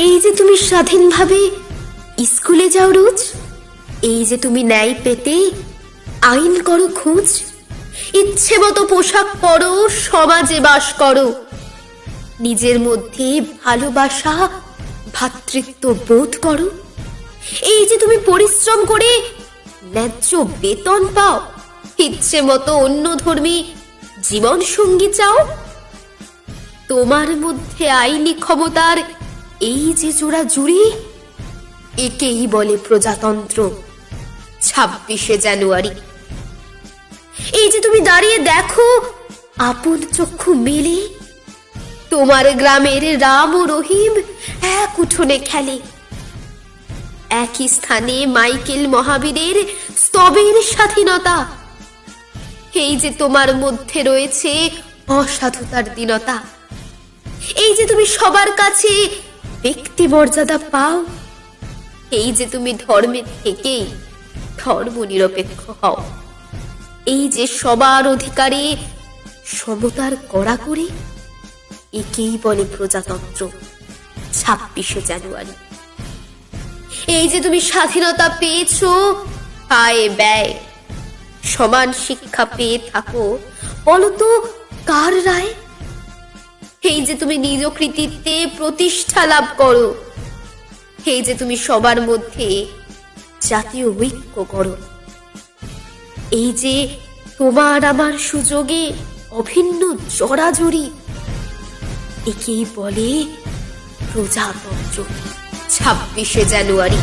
এই যে তুমি স্বাধীনভাবে স্কুলে যাও রোজ, এই যে তুমি ন্যায় পেতে আইন করো খোঁজ, ইচ্ছে মতো পোশাক পরো, সমাজে বাস করো, নিজের মধ্যে ভালোবাসা ভ্রাতৃত্ব বোধ করো, এই যে তুমি পরিশ্রম করে ন্যায্য বেতন পাও, ইচ্ছে মতো অন্য ধর্মী জীবন সঙ্গী চাও, তোমার মধ্যে আইনি ক্ষমতার এই যে জোড়া জুড়ি, একেই বলে প্রজাতন্ত্র। 26শে জানুয়ারি। এই যে তুমি দাঁড়িয়ে দেখো আপন চক্ষু মেলে, তোমার গ্রামের রাম ও রহিম এক উঠোনে খেলে, একই স্থানে মাইকেল মহাবীরের স্তবের স্বাধীনতা। এই যে তোমার মধ্যে রয়েছে অসাধুতার দীনতা, এই যে তুমি সবার কাছে ব্যক্তি মর্যাদা পাও, এই যে তুমি ধর্মের থেকেই ধর্ম নিরপেক্ষ হও, এই যে সবার অধিকারে সমতার কড়াকড়ি, একেই বলে প্রজাতন্ত্র। 26শে জানুয়ারি। এই যে তুমি স্বাধীনতা পেয়েছো আয় ব্যয়, সমান শিক্ষা পেয়ে থাকো, বলতো কার রায়? এই যে তুমি নিজ কৃতিত্বে প্রতিষ্ঠা লাভ করো, এই যে তুমি সবার মধ্যে জাতীয় ঐক্য করো, এই যে তোমার আমার সুযোগে অভিন্ন জড়াজড়ি, একেই বলে প্রজাতন্ত্র। 26শে জানুয়ারি।